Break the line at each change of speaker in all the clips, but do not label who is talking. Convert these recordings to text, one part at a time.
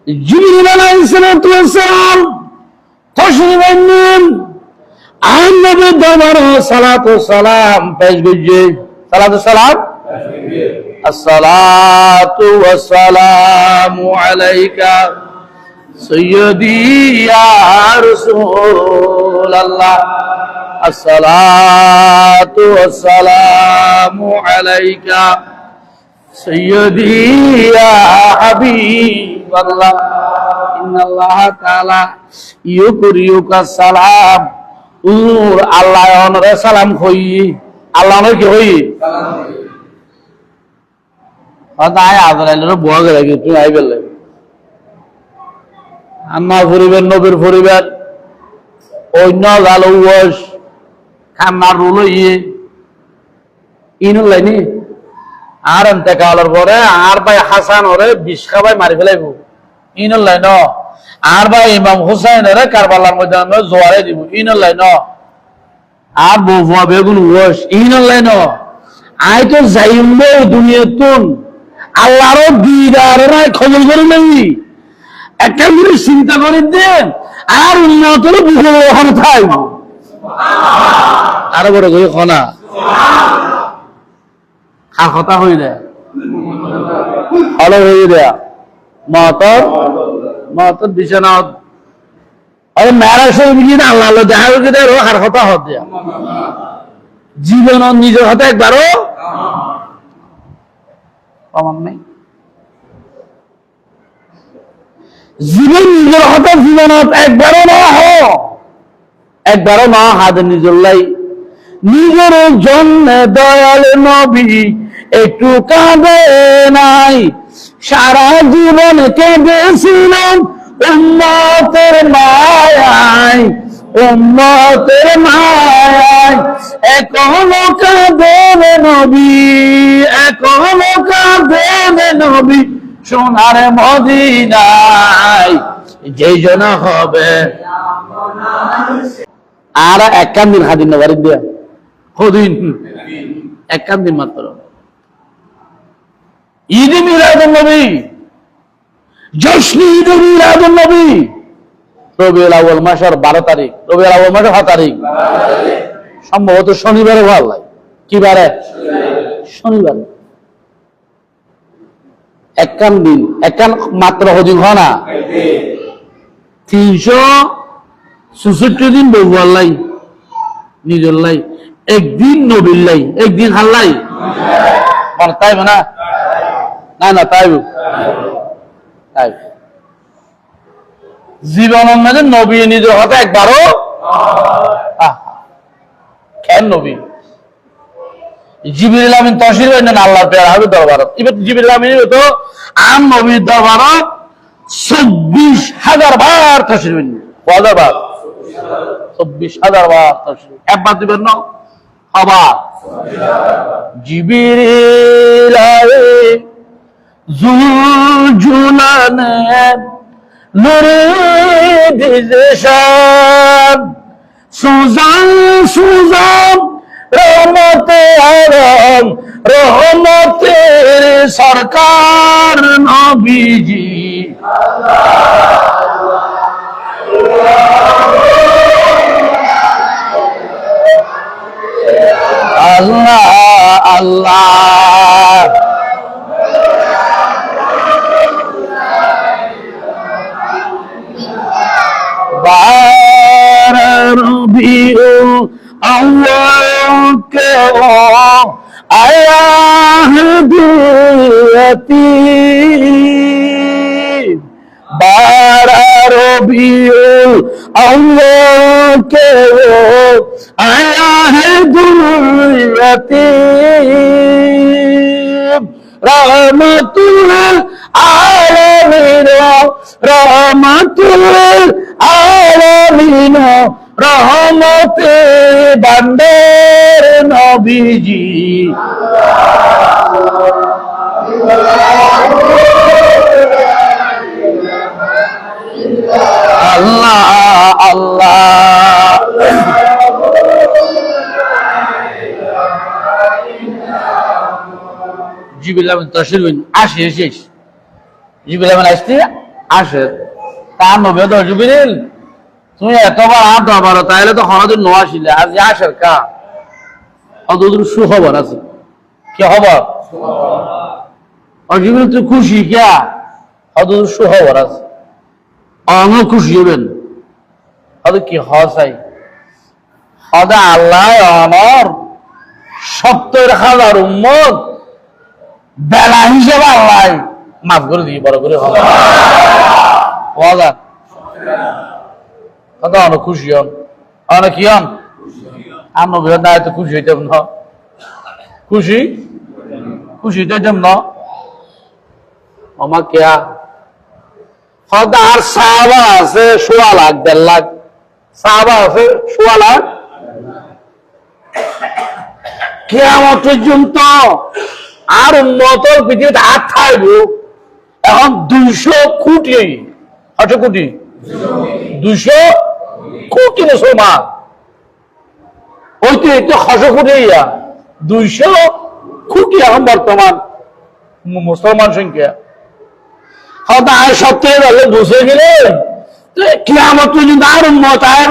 জিবরিল আলাইহিস সালাম তাশরীফ আনলেন। আর নবীর দরবারে সালাতু সালাম পেশ করছে। সালাতু সালাম, আসসালাতু ওয়াসসালামু আলাইকা সাইয়্যিদি ইয়া রাসূলুল্লাহ, আসসালাতু ওয়াসসালামু আলাইকা সাইয়্যিদি ইয়া হাবিবাল্লাহ, ইন্নাল্লাহ তাআলা ইউকরিউকা সালাম। আল্লাহ অনরে সালাম কই, আল্লাহ অনরে কি কই তাই আজরাইলের বুয়া গেলে তুমি আইবেল লাগে আম্মা পরিবার নবীর পরিবার অন্য গাল ওয়াস খান্নার রুল ইয়ে ইনুল লাইনি আর এতেকালের পরে আর ভাই হাসান ওরে বিষ খাবাই মারি ফেলাইব ইনুল লাইন। আর ভাই ইমাম হুসাইন ওরে কারবালার ময়দানে জোয়ারে দিব ইনুল লাইন। আর বউয়া বেগুন ওয়াস ইনুল লাইন। আই তো যাইম দুনিয়াতুন আল্লাহরও দিদার নাই খবর করে নাই একটা জিনিস চিন্তা করে দেন আর উন্নতর বুঝে ওখানে থাকব আরো বড় করে খনা খা কথা হয়ে দেয় ভালো হয়ে দেয়া মাতর বিছানা আরে মেয়েরা সব মিলিয়ে আল্লাহ আল্লাহ দেখা হয়ে দেয় আর কথা হত দেয়া জীবন নিজের হাতে একবারও প্রমাণ নেই। জীবন নিজের হাতে জীবনত একবারও না হাত নিজের লাই নিজের জন্য দয়াল নবী একটু কাঁদে নাই। সারা জীবন কেঁদেছিলাম উম্মতের মায়ায়, উম্মতের মায়ায়। এখনো কাঁদেন নবী, এখনো কাঁদেন নবী সোনার মদিনায়, যেই জন হবে। আর একখান দিন হাদিন না বাড়ি দিয়া হদিন একখান দিন মাত্র ঈদ মিলাদুন নবী, জশ্নে ঈদ মিলাদুন নবী রবিউল আউয়াল মাসের 12 তারিখ, রবিউল আউয়াল মাসের 7 তারিখ সম্ভবত শনিবারে ভালো লাগে। কি বারে? শনিবার। একখান দিন একখান মাত্র হদিন হয় না 366 দিন বউয়ার লাই নিজের লাই একদিন নবীর লাই একদিন হাল্লাই তাই না না না তাই তাই জীবনের মাঝে নবী নিজের হাতে একবারও কেন নবী জিবরিল আমিন তাশরীফ আনলেন আল্লাহর প্যারা হবে দরবারত। এবার জিবরিল আমিন তো আম নবীর দরবারত 24,000 বার তাশরীফ আনলেন। কয়বার? 24,000 বার তাশরীফ। একবার দিবেন না আবার জিবরিল আলাইহিস জুলজুলানে নূরে দিশান সুজান সুজান রহমতে আলম রহমতের সরকার নবীজি আল্লাহ আল্লাহ রবিউল আউয়াল কে আয়া হদিয়তি বারা রবিউল আউয়াল কে আয়া হদিয়তি রহমাতুল আলামিন রহমাতুল আলামিন রহমতে বান্দার নবীজি আল্লাহ আল্লাহ জিবরিল আমিন তাশরীফ আসে শেষ জিবরিল আমিন আসতে আসে তার নবী দশ বিরিল তুমি এতবার আর দরবার তাইলে তো হনদিন নো আসিলে আর যে আসের কা অদূর সুখবর আছে কি খবর অজিবিল তুই খুশি কিয়া অদূর সুখবর আছে অঙ্গ খুশি হবেন হয়তো কি হসাই হদা আল্লাহ আমার 70,000 উম্মত বেলা হিসেবে আল্লাহ মাফ করে দিয়ে বড় করে হবে কত অনেক খুশি হন অনেক কি হন আমরা বৃহৎ না এত খুশি হইতাম না খুশি খুশি হইতাম না আমার কেয়া হয়তো আর সাহাবা আছে 16 লাখ 1.5 লাখ সাহাবা আছে 16 লাখ কিয়ামত পর্যন্ত আর উন্নতর পৃথিবীতে আর থাকব এখন 200 কোটি 8 কোটি 200 কোটি মুসলমান ওইতে একটু 600 কোটি 200 কোটি এখন বর্তমান মুসলমান সংখ্যা হয়তো আর সপ্তাহে ভালো বসে গেলে কিয়ামত পর্যন্ত আর উন্নত আর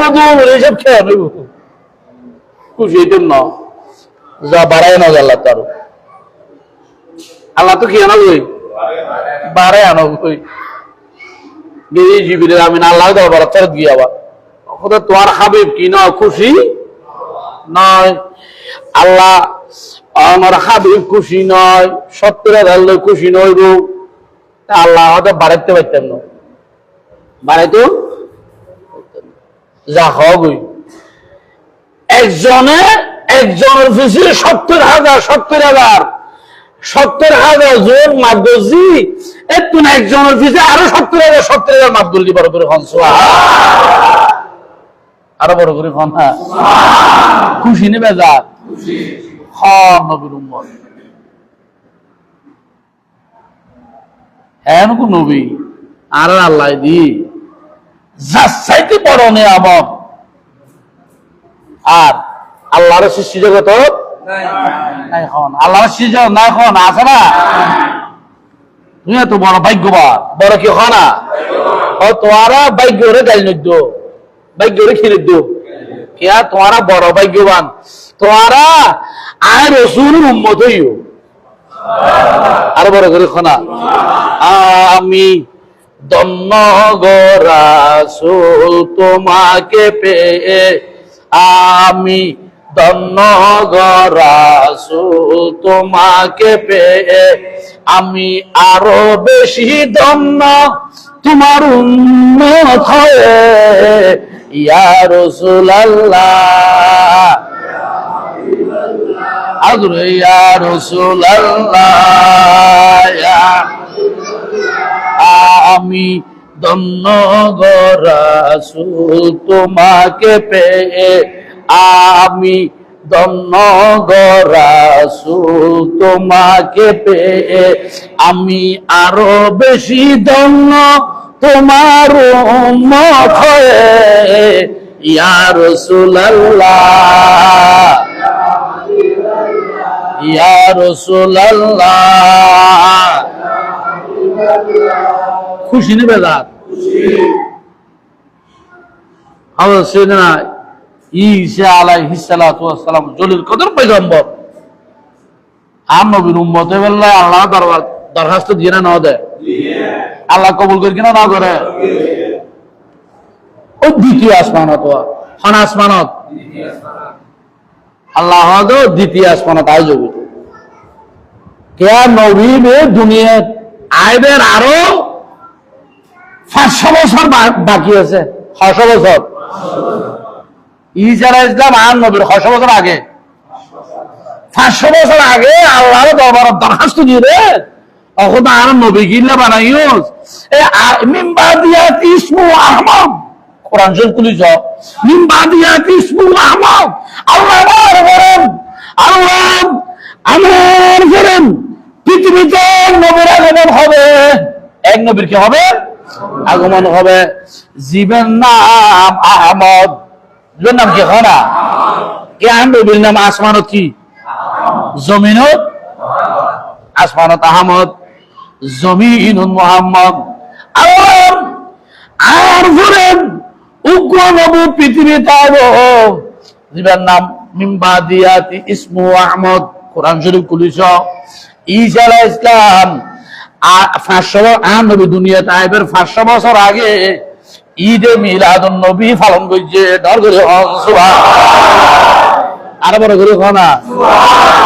এইসব খেয়ে নেব খুশি হইতেন না যা বাড়ায় না আল্লাহ তার আল্লাহ তো কি আনা বই বাড়ায় আনো বই জিবির আমি আল্লাহ দরবার ফেরত গিয়ে আবার তোমার হাবিব কি না খুশি নয় আল্লাহ আমার হাবিব খুশি নয় 70,000 খুশি নয় গো আল্লাহ হয়তো বাড়াইতে পারতেন না বাড়াইতো যা হবই একজনের পিছিয়ে 70,000 জন মাদ্দজি একটু না একজনের পিছিয়ে আরো 70,000 মাদ্দুল্লি বড় করে হন আরো বড় করে হন খুশি নেবে যা নবীর উম্মত হ্যাঁ নবী আর আল্লাহ দি যার চাইতে বড় নিয়ামত আর আল্লাহর সৃষ্টি জগত আল্লাহর সৃষ্টি জগৎ না এখন আছে না তুমি এত বড় ভাগ্যবান বড় কি হয় না তোমারা ভাগ্যরে গাইল নদ্য ভাগ্যরে খেলে দো কিয়া তোমারা বড় ভাগ্যবান তোমারা আয় রসুলের উম্মত হইও আরো বড় করে খনা আমি ধন্য গো রাসূল তোমাকে পেয়ে আমি ধন্য গো রাসূল তোমাকে পেয়ে আমি আরো বেশি ধন্য তোমার উম্মত হয়ে ইয়া রাসূলুল্লাহ আদরে ইয়া রাসূলুল্লাহ আমি ধন্য গো রাসূল তোমাকে পেয়ে আমি ধন্য গো রাসূল তোমাকে পেয়ে আমি আরো বেশি ধন্য তোমার উম্মত হয়ে ইয়া রাসূলুল্লাহ ইয়া রাসূলুল্লাহ খুশি নেবে রাত হযরত সাইয়েদনা ঈসা আলাইহিস সালাতু ওয়াস সালাম জলিল কদর পয়গম্বর আর নবীর উম্মত বললে আল্লাহ দরখাস্ত দিয়ে না দেয় আল্লাহ কবুল করে কিনা না করে ও দ্বিতীয় আসমানত হন আসমানত আল্লাহ দ্বিতীয় আসমানত আয় জগৎ কে নবী দুনিয়া আইবের আরো 500 বছর বাকি আছে 600 বছর ঈসা আলাইহিস সালাম আর নবীর 600 বছর আগে 500 বছর আগে আল্লাহর দরবারে দরখাস্ত দিয়ে এখন আর নবী গিল্লা বানাইও মিম্বাদিয়াত ইসমু আহমদ কোরআন শরীফ খুলি যাও মিম্বাদিয়াত ইসমু আহমদ আল্লাহ বলেন আল্লাহ আমার করেন পৃথিবীতে নবীর আগমন হবে এক নবীর কি হবে আগমন হবে জীবের নাম আহমদ জীবের নাম কি হয় না কে নবীর নাম আসমানত কি জমিনত আসমানত আহমদ জমিনুন মুহাম্মদ আল্লাহ করেন উগ্র নবী পৃথিবীতে আইবো যার নাম মিম্বাদিয়াতি ইসমু আহমদ কোরআন শরীফ খুলিস ঈসা আলাইহিস সালাম 500 নবী দুনিয়াতে আইবের 500 বছর আগে ঈদে মিলাদুন নবী পালন করছে ডর করে সুবহানাল্লাহ আর বড় করে না সুবহানাল্লাহ